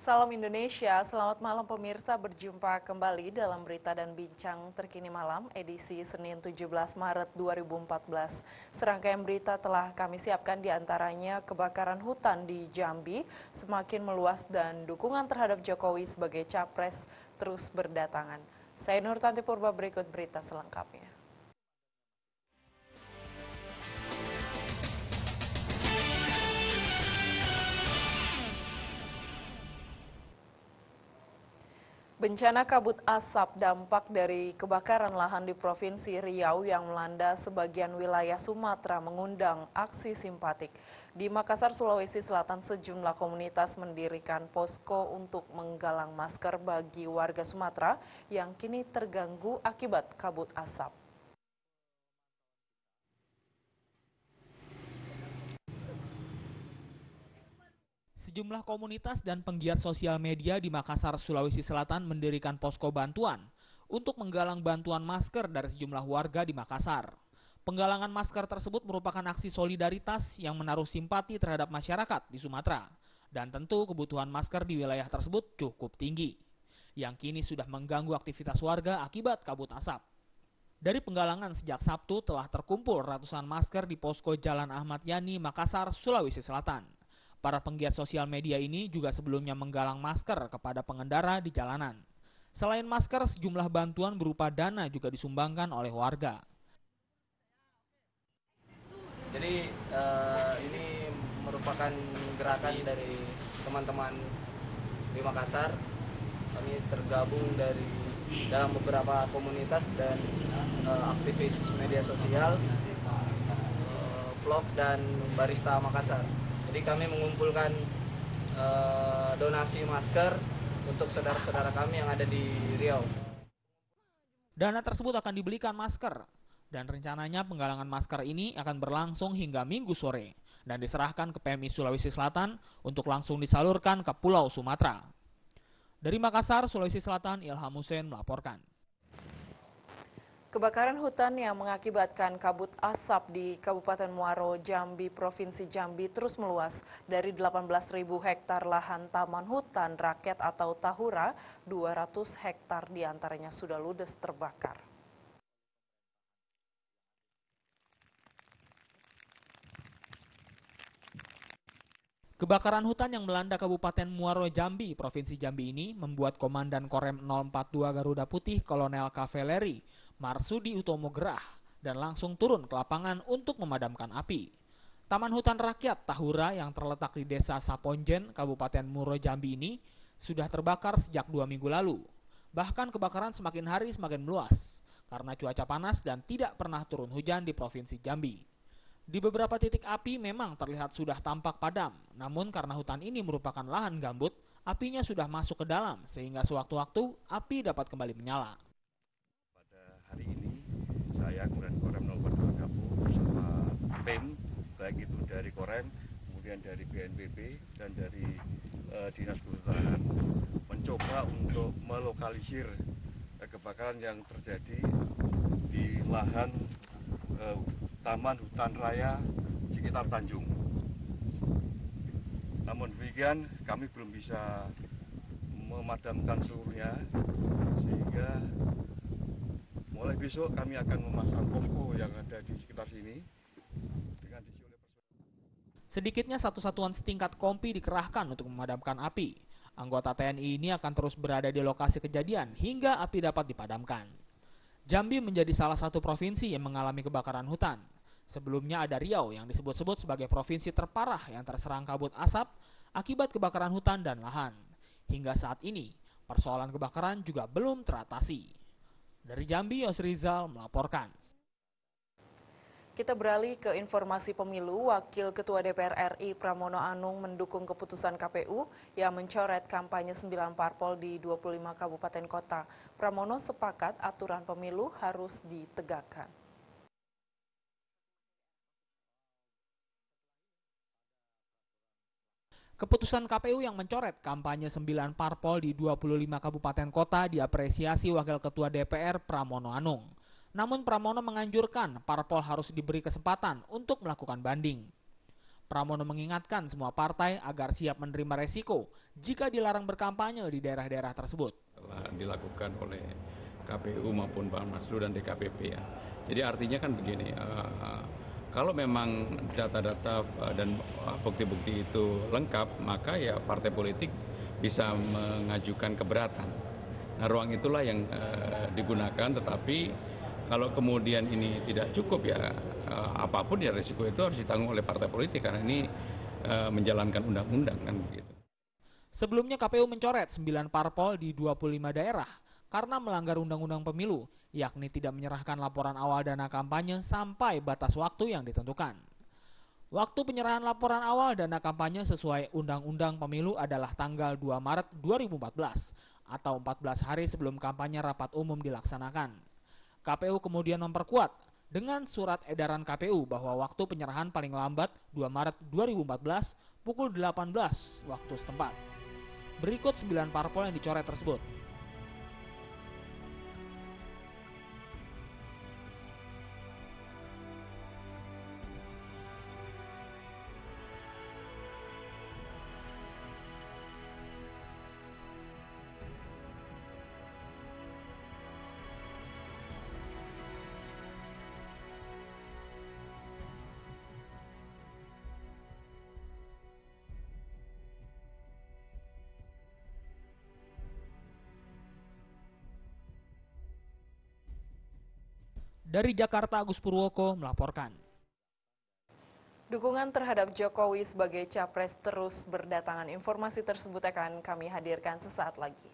Salam Indonesia, selamat malam pemirsa, berjumpa kembali dalam berita dan bincang terkini malam edisi Senin 17 Maret 2014. Serangkaian berita telah kami siapkan, diantaranya kebakaran hutan di Jambi semakin meluas dan dukungan terhadap Jokowi sebagai capres terus berdatangan. Saya Nur Tanti Purba, berikut berita selengkapnya. Bencana kabut asap dampak dari kebakaran lahan di Provinsi Riau yang melanda sebagian wilayah Sumatera mengundang aksi simpatik. Di Makassar, Sulawesi Selatan, sejumlah komunitas mendirikan posko untuk menggalang masker bagi warga Sumatera yang kini terganggu akibat kabut asap. Sejumlah komunitas dan penggiat sosial media di Makassar, Sulawesi Selatan mendirikan posko bantuan untuk menggalang bantuan masker dari sejumlah warga di Makassar. Penggalangan masker tersebut merupakan aksi solidaritas yang menaruh simpati terhadap masyarakat di Sumatera. Dan tentu kebutuhan masker di wilayah tersebut cukup tinggi, yang kini sudah mengganggu aktivitas warga akibat kabut asap. Dari penggalangan sejak Sabtu telah terkumpul ratusan masker di posko Jalan Ahmad Yani, Makassar, Sulawesi Selatan. Para penggiat sosial media ini juga sebelumnya menggalang masker kepada pengendara di jalanan. Selain masker, sejumlah bantuan berupa dana juga disumbangkan oleh warga. Jadi ini merupakan gerakan dari teman-teman di Makassar. Kami tergabung dalam beberapa komunitas dan aktivis media sosial, vlog dan barista Makassar. Jadi kami mengumpulkan donasi masker untuk saudara-saudara kami yang ada di Riau. Dana tersebut akan dibelikan masker, dan rencananya penggalangan masker ini akan berlangsung hingga Minggu sore dan diserahkan ke PMI Sulawesi Selatan untuk langsung disalurkan ke Pulau Sumatera. Dari Makassar, Sulawesi Selatan, Ilham Hussein melaporkan. Kebakaran hutan yang mengakibatkan kabut asap di Kabupaten Muaro, Jambi, Provinsi Jambi terus meluas. Dari 18.000 hektar lahan taman hutan rakyat atau Tahura, 200 hektar diantaranya sudah ludes terbakar. Kebakaran hutan yang melanda Kabupaten Muaro Jambi, Provinsi Jambi ini membuat Komandan Korem 042 Garuda Putih Kolonel Kavaleri Marsudi Utomo gerah dan langsung turun ke lapangan untuk memadamkan api. Taman Hutan Rakyat Tahura yang terletak di Desa Saponjen, Kabupaten Muaro Jambi ini sudah terbakar sejak 2 minggu lalu. Bahkan kebakaran semakin hari semakin meluas karena cuaca panas dan tidak pernah turun hujan di Provinsi Jambi. Di beberapa titik api memang terlihat sudah tampak padam, namun karena hutan ini merupakan lahan gambut, apinya sudah masuk ke dalam sehingga sewaktu-waktu api dapat kembali menyala. Pada hari ini, saya kemudian Korem 042 Gapu bersama PEM, baik itu dari Korem, kemudian dari BNPB dan dari Dinas Perhutanan, mencoba untuk melokalisir kebakaran yang terjadi di lahan Taman Hutan Raya sekitar Tanjung. Namun demikian kami belum bisa memadamkan seluruhnya, sehingga mulai besok kami akan memasang posko yang ada di sekitar sini dengan diisi oleh Sedikitnya satu satuan setingkat kompi dikerahkan untuk memadamkan api. Anggota TNI ini akan terus berada di lokasi kejadian hingga api dapat dipadamkan. Jambi menjadi salah satu provinsi yang mengalami kebakaran hutan. Sebelumnya ada Riau yang disebut-sebut sebagai provinsi terparah yang terserang kabut asap akibat kebakaran hutan dan lahan. Hingga saat ini, persoalan kebakaran juga belum teratasi. Dari Jambi, Yosrizal melaporkan. Kita beralih ke informasi pemilu. Wakil Ketua DPR RI Pramono Anung mendukung keputusan KPU yang mencoret kampanye 9 parpol di 25 kabupaten kota. Pramono sepakat aturan pemilu harus ditegakkan. Keputusan KPU yang mencoret kampanye 9 parpol di 25 kabupaten kota diapresiasi Wakil Ketua DPR Pramono Anung. Namun Pramono menganjurkan parpol harus diberi kesempatan untuk melakukan banding. Pramono mengingatkan semua partai agar siap menerima resiko jika dilarang berkampanye di daerah-daerah tersebut. Telah dilakukan oleh KPU maupun Bawaslu dan DKPP ya. Jadi artinya kan begini, kalau memang data-data dan bukti-bukti itu lengkap, maka ya partai politik bisa mengajukan keberatan. Nah, ruang itulah yang digunakan, tetapi kalau kemudian ini tidak cukup ya apapun ya risiko itu harus ditanggung oleh partai politik karena ini menjalankan undang-undang kan begitu. Sebelumnya KPU mencoret 9 parpol di 25 daerah karena melanggar undang-undang pemilu, yakni tidak menyerahkan laporan awal dana kampanye sampai batas waktu yang ditentukan. Waktu penyerahan laporan awal dana kampanye sesuai Undang-Undang Pemilu adalah tanggal 2 Maret 2014 atau 14 hari sebelum kampanye rapat umum dilaksanakan. KPU kemudian memperkuat dengan surat edaran KPU bahwa waktu penyerahan paling lambat 2 Maret 2014 pukul 18 waktu setempat. Berikut 9 parpol yang dicoret tersebut. Dari Jakarta, Agus Purwoko melaporkan. Dukungan terhadap Jokowi sebagai capres terus berdatangan. Informasi tersebut akan kami hadirkan sesaat lagi.